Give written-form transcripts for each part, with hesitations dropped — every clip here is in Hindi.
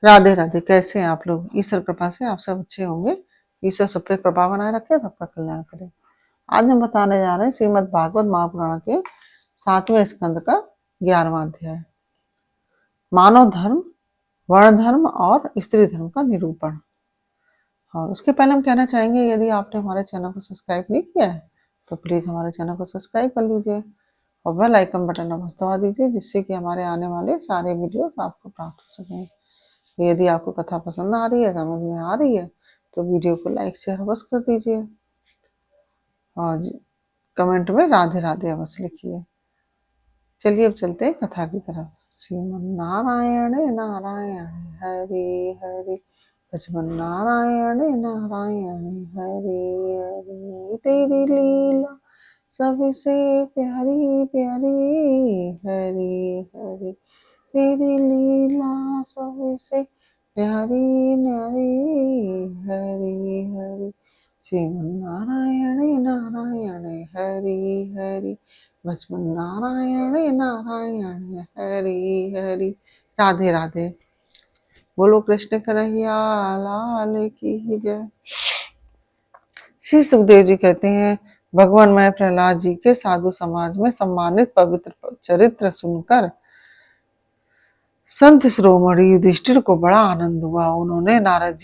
राधे राधे। कैसे हैं आप लोग? ईश्वर कृपा से आप सब अच्छे होंगे। ईश्वर सब पे कृपा बनाए रखे, सबका कल्याण करे। आज हम बताने जा रहे हैं श्रीमद् भागवत महापुराण के 7वें स्कंद का 11वां अध्याय, मानव धर्म, वर्ण धर्म और स्त्री धर्म का निरूपण। और उसके पहले हम कहना चाहेंगे, यदि आपने हमारे चैनल को सब्सक्राइब नहीं किया है तो प्लीज हमारे चैनल को सब्सक्राइब कर लीजिए और बेल आइकन बटन अवश्य दबा दीजिए, जिससे कि हमारे आने वाले सारे वीडियोस आपको प्राप्त हो सकें। यदि आपको कथा पसंद आ रही है, समझ में आ रही है, तो वीडियो को लाइक शेयर अवश्य कर दीजिए और कमेंट में राधे राधे अवश्य लिखिए। चलिए अब चलते हैं कथा की तरफ। श्रीमन नारायण नारायण हरि हरि, लक्ष्मण नारायण नारायण हरि हरि, तेरी लीला सबसे प्यारी प्यारी, हरि हरि तेरी लीला सबसे प्यारी न्यारी, हरि हरि श्रीमन नारायण नारायण हरि हरि, लक्ष्मण नारायण नारायण हरि हरि। राधे राधे। बोलो कृष्ण कन्हैया लाल की जय। श्री सुखदेव जी कहते हैं, भगवान मैं प्रहलाद जी के साधु समाज में सम्मानित पवित्र चरित्र सुनकर संत शिरोमणि युधिष्ठिर को बड़ा आनंद हुआ। उन्होंने नारद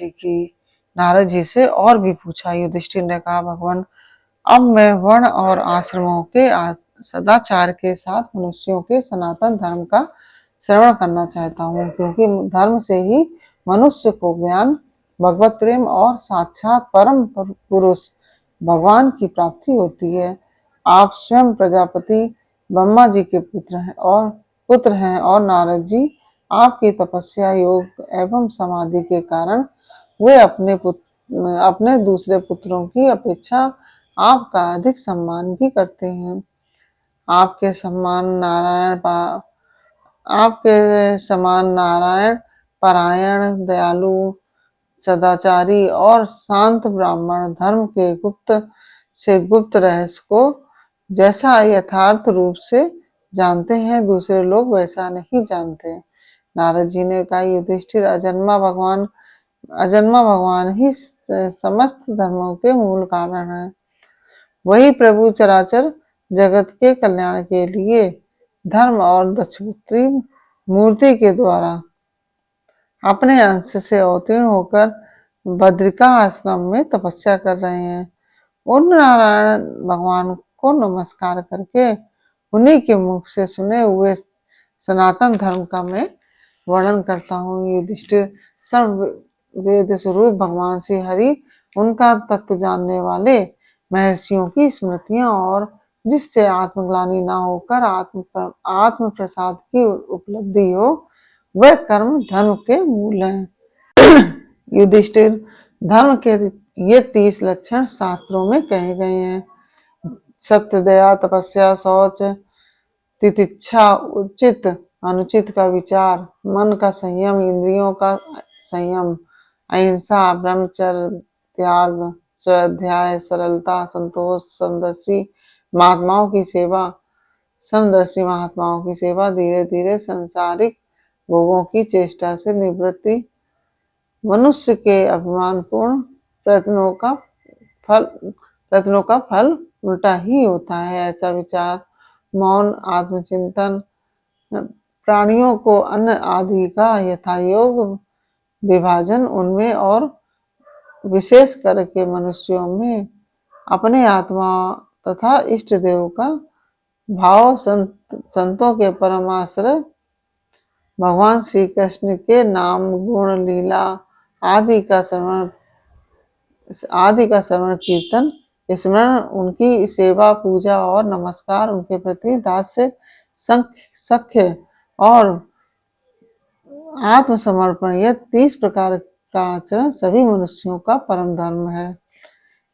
जी से और भी पूछा। युधिष्ठिर ने कहा, भगवान अब मैं वर्ण और आश्रमों के सदाचार के साथ मनुष्यों के सनातन धर्म का श्रवण करना चाहता हूँ, क्योंकि धर्म से ही मनुष्य को ज्ञान, भगवत प्रेम और साक्षात परम पुरुष भगवान की प्राप्ति होती है। आप स्वयं प्रजापति ब्रह्मा जी के पुत्र हैं और नारद जी आपकी तपस्या, योग एवं समाधि के कारण वे अपने दूसरे पुत्रों की अपेक्षा आपका अधिक सम्मान भी करते हैं। आपके समान नारायण परायण, दयालु, सदाचारी और शांत ब्राह्मण धर्म के गुप्त रहस्य को जैसा यथार्थ रूप से जानते हैं, दूसरे लोग वैसा नहीं जानते। नारद जी ने कहा, युधिष्ठिर अजन्मा भगवान ही समस्त धर्मों के मूल कारण है। वही प्रभु चराचर जगत के कल्याण के लिए धर्म और दक्षपुत्री मूर्ति के द्वारा अपने अंश से अवतीर्ण होकर बद्रिका आश्रम में तपस्या कर रहे हैं। उन नारायण भगवान को नमस्कार करके उन्हीं के मुख से सुने हुए सनातन धर्म का मैं वर्णन करता हूँ। युधिष्ठिर, सब वेद स्वरूप भगवान श्री हरि उनका तत्व जानने वाले महर्षियों की स्मृतियां और जिससे आत्मग्लानि न होकर आत्म प्रसाद की उपलब्धि हो, वह कर्म धर्म के मूल हैं। युधिष्ठिर, धर्म के ये 30 लक्षण शास्त्रों में कहे गए हैं। सत्य, दया, तपस्या, शौच, तितिक्षा, उचित अनुचित का विचार, मन का संयम, इंद्रियों का संयम, अहिंसा, ब्रह्मचर्य, त्याग, स्वाध्याय, सरलता, संतोष, समदर्शी महात्माओं की सेवा, धीरे धीरे सांसारिक भोगों की चेष्टा से निवृत्ति, मनुष्य के अभिमानपूर्ण प्रयत्नों का फल उल्टा ही होता है, ऐसा विचार, मौन, आत्मचिंतन, प्राणियों को अन्न आदि का यथायोग विभाजन, उनमें और विशेष करके मनुष्यों में अपने आत्मा तथा इष्ट देव का भाव, संतों के परमाश्रय भगवान श्री कृष्ण के नाम, गुण, लीला आदि का श्रवण कीर्तन, स्मरण, उनकी सेवा, पूजा और नमस्कार, उनके प्रति दास्य, सख्य और आत्मसमर्पण, यह 30 प्रकार का आचरण सभी मनुष्यों का परम धर्म है।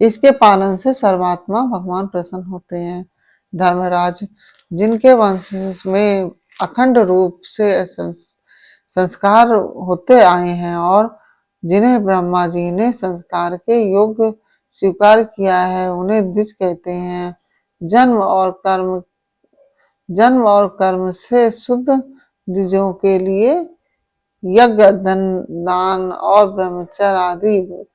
इसके पालन से सर्वात्मा भगवान प्रसन्न होते हैं। धर्मराज, जिनके वंश में अखंड रूप से संस्कार होते आए हैं और जिन्हें ब्रह्मा जी ने संस्कार के योग्य स्वीकार किया है, उन्हें द्विज कहते हैं। जन्म और कर्म से शुद्ध द्विजों के लिए यज्ञ, धन, दान और ब्रह्मचर्य आदि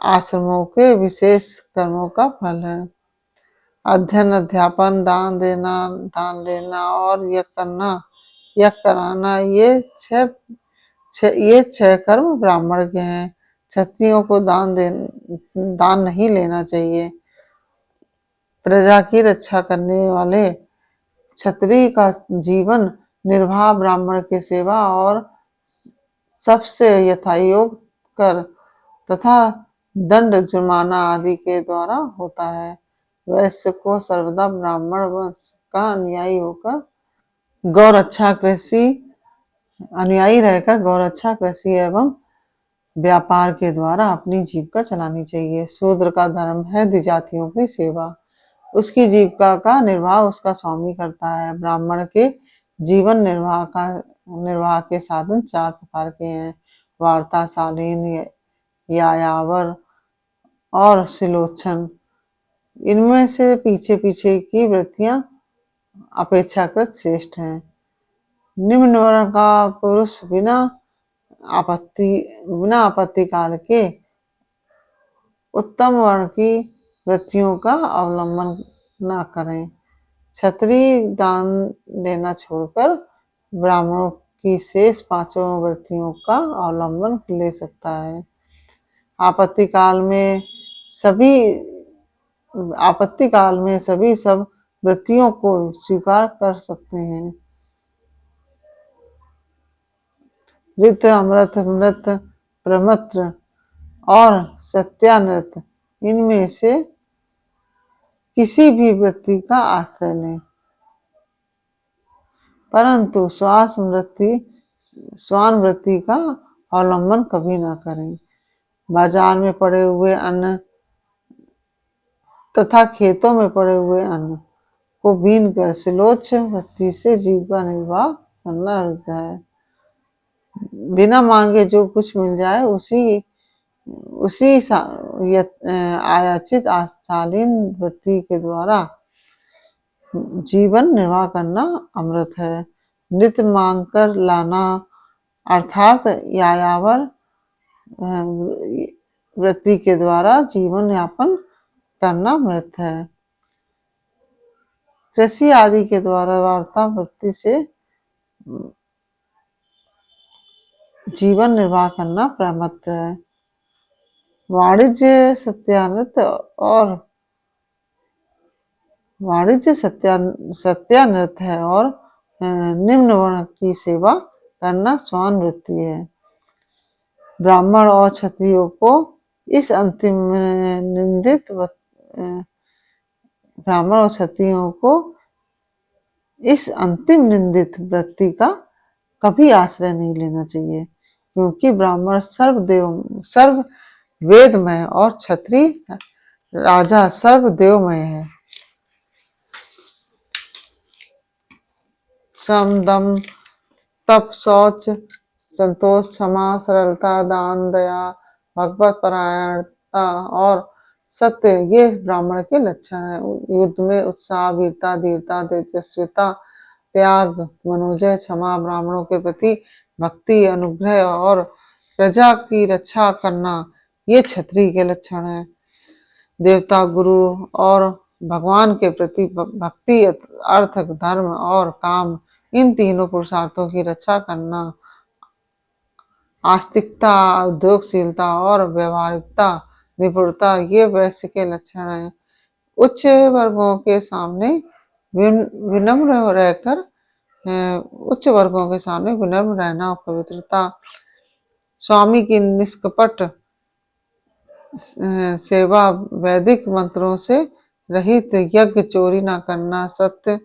आश्रमों के विशेष कर्मों का फल है। अध्ययन, अध्यापन, दान देना, दान लेना और यज्ञ कराना, ये छह कर्म ब्राह्मण के हैं। क्षत्रियों को दान नहीं लेना चाहिए। प्रजा की रक्षा करने वाले क्षत्रिय का जीवन निर्वाह ब्राह्मण की सेवा और सबसे यथायोग कर तथा दंड, जुर्माना आदि के द्वारा होता है। वैश्य को सर्वदा ब्राह्मण वंश का अनुयायी होकर गौरक्षा कृषि अनुयायी रहकर गौरक्षा कृषि एवं व्यापार के द्वारा अपनी जीविका चलानी चाहिए। शूद्र का धर्म है द्विजातियों की सेवा। उसकी जीविका का निर्वाह उसका स्वामी करता है। ब्राह्मण के जीवन निर्वाह के साधन चार प्रकार के हैं: वार्ता, शालीन, यायावर और शिलोच्छन। इनमें से पीछे पीछे की वृत्तियां अपेक्षाकृत श्रेष्ठ हैं। निम्न वर्ण का पुरुष बिना आपत्ति काल के उत्तम वर्ण की वृत्तियों का अवलंबन न करें। क्षत्रिय दान देना छोड़कर ब्राह्मणों की शेष पांचों वृत्तियों का अवलंबन ले सकता है। आपत्ति काल में सभी सब वृत्तियों को स्वीकार कर सकते हैं। ऋत, अमृत, मृत, प्रमत्र और सत्यानृत, इनमें से किसी भी वृत्ति का आश्रय लें, परंतु श्वान वृत्ति का अवलंबन कभी न करें। बाजार में पड़े हुए अन्न तथा खेतों में पड़े हुए अन्न को बीन कर शिलोच्छ वृत्ति से जीविका निर्वाह करना रहता है। बिना मांगे जो कुछ मिल जाए उसी आयाचित शालीन वृत्ति के द्वारा जीवन निर्वाह करना अमृत है। नित्य मांग कर लाना अर्थात यायावर वृत्ति के द्वारा जीवन यापन करना मृत है। कृषि आदि के द्वारा वार्ता वृत्ति से जीवन निर्वाह करना प्रमत्त है। वाणिज्य सत्यानृत है और निम्न वर्ण की सेवा करना श्वान वृत्ति है। ब्राह्मण और क्षत्रियों को इस अंतिम निंदित वृत्ति का कभी आश्रय नहीं लेना चाहिए, क्योंकि ब्राह्मण सर्व वेदमय और क्षत्रिय राजा सर्व देवमय है। सम, दम, तप, शौच, संतोष, क्षमा, सरलता, दान, दया, भगवत परायणता और सत्य, ये ब्राह्मण के लक्षण हैं। युद्ध में उत्साह, वीरता, धीरता, तेजस्विता, त्याग, मनोजय, क्षमा, ब्राह्मणों के प्रति भक्ति, अनुग्रह और प्रजा की रक्षा करना, ये क्षत्रिय के लक्षण हैं। देवता, गुरु और भगवान के प्रति भक्ति, अर्थ, धर्म और काम, इन तीनों पुरुषार्थों की रक्षा करना, आस्तिकता, उद्योगशीलता और व्यवहारिकता, निपुणता, ये वैश्य के लक्षण हैं। उच्च वर्गों के सामने विनम्र रहना, पवित्रता, स्वामी की निष्कपट सेवा, वैदिक मंत्रों से रहित यज्ञ, चोरी न करना, सत्य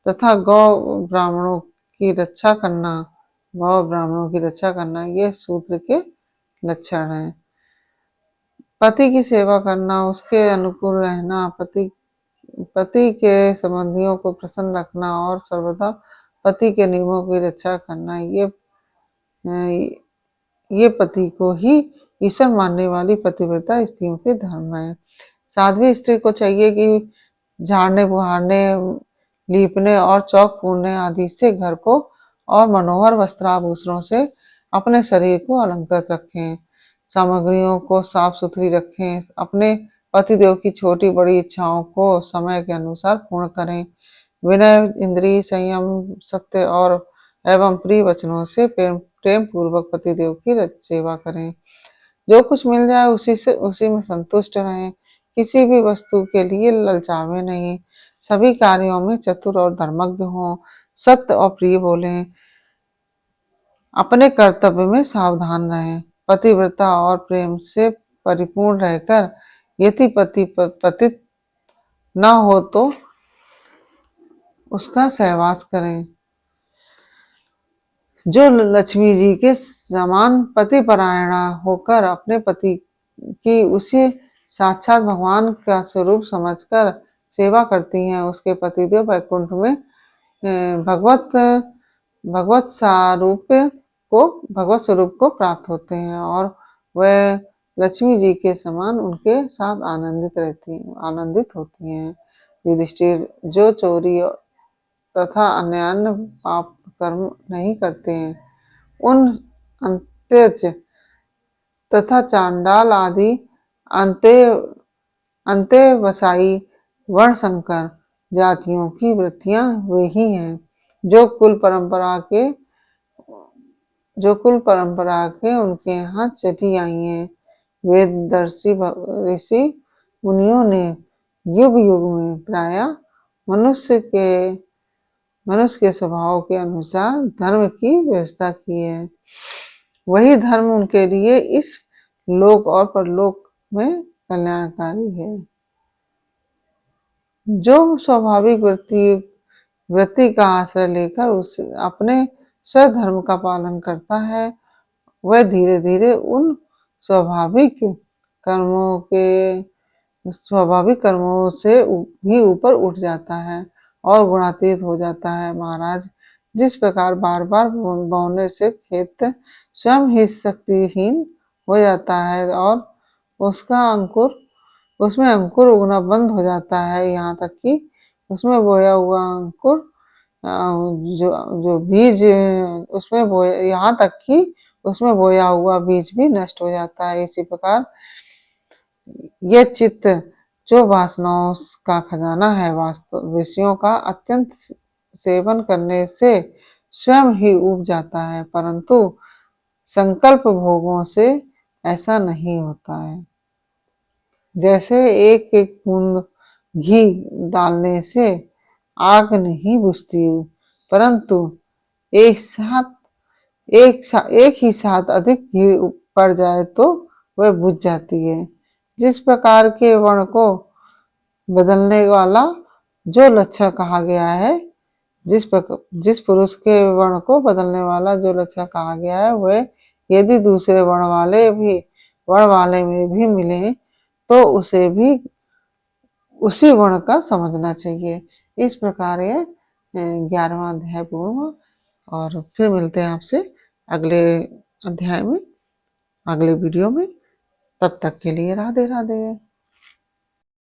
तथा गौ ब्राह्मणों की रक्षा करना, ये शूद्र के लक्षण हैं। पति की सेवा करना, उसके अनुकूल रहना, पति के संबंधियों को प्रसन्न रखना और सर्वदा पति के नियमों की रक्षा करना, ये पति को ही ईश्वर मानने वाली पतिव्रता स्त्रियों के धर्म है। साध्वी स्त्री को चाहिए कि झाड़ने, बुहारने, लीपने और चौक पूरने आदि से घर को और मनोहर वस्त्राभूषणों से अपने शरीर को अलंकृत रखें। सामग्रियों को साफ सुथरी रखें। अपने पतिदेव की छोटी बड़ी इच्छाओं को समय के अनुसार पूर्ण करें। विनय, इंद्रिय संयम, सत्य और एवं प्रिय वचनों से प्रेम पूर्वक पतिदेव की सेवा करें। जो कुछ मिल जाए उसी में संतुष्ट रहें। किसी भी वस्तु के लिए ललचावे नहीं। सभी कार्यों में चतुर और धर्मज्ञ हों। सत्य और प्रिय बोलें। अपने कर्तव्य में सावधान रहें। पतिव्रता और प्रेम से परिपूर्ण रहकर यदि पति पतित न हो तो उसका सहवास करें। जो लक्ष्मी जी के समान पतिपरायणा होकर अपने पति की उसे साक्षात भगवान का स्वरूप समझकर सेवा करती हैं, उसके पतिदेव वैकुंठ में भगवत भगवत स्वरूप को प्राप्त होते हैं और वह लक्ष्मी जी के समान उनके साथ आनंदित होती हैं। युधिष्ठिर, जो चोरी तथा अन्य पाप कर्म नहीं करते हैं, उन अंत्यज तथा चांडाल आदि अंत्यवसायी वर्णशंकर जातियों की वृत्तियां वे ही हैं जो कुल परंपरा के उनके यहाँ चली आई हैं। वेददर्शी ऋषि मुनियों ने युग युग में प्रायः मनुष्य के स्वभाव के अनुसार धर्म की व्यवस्था की है। वही धर्म उनके लिए इस लोक और परलोक में कल्याणकारी है। जो स्वाभाविक वृत्ति का आश्रय लेकर उस अपने स्वधर्म का पालन करता है, वह धीरे धीरे उन स्वाभाविक कर्मों से भी ऊपर उठ जाता है और गुणातीत हो जाता है। महाराज, जिस प्रकार बार बार बोने से खेत स्वयं ही शक्तिहीन हो जाता है और उसमें अंकुर उगना बंद हो जाता है, यहाँ तक कि उसमें बोया हुआ अंकुर जो बीज यहाँ तक कि उसमें बोया हुआ बीज भी नष्ट हो जाता है। इसी प्रकार ये चित्त जो वासनाओं का खजाना है, वास्तव विषयों का अत्यंत सेवन करने से स्वयं ही उब जाता है, परंतु संकल्प भोगों से ऐसा नहीं होता है। जैसे एक एक बूंद घी डालने से आग नहीं बुझती, परंतु एक ही साथ अधिक घी पड़ जाए तो वह बुझ जाती है। जिस प्रकार के वर्ण को बदलने वाला जो लक्षण कहा गया है, जिस पुरुष के वर्ण को बदलने वाला जो लक्षण कहा गया है, वह यदि दूसरे वर्ण वाले में भी मिले तो उसे भी उसी वर्ण का समझना चाहिए। इस प्रकार ये 11वां अध्याय पूर्ण हुआ और फिर मिलते हैं आपसे अगले अध्याय में, अगले वीडियो में। तब तक के लिए राधे राधे।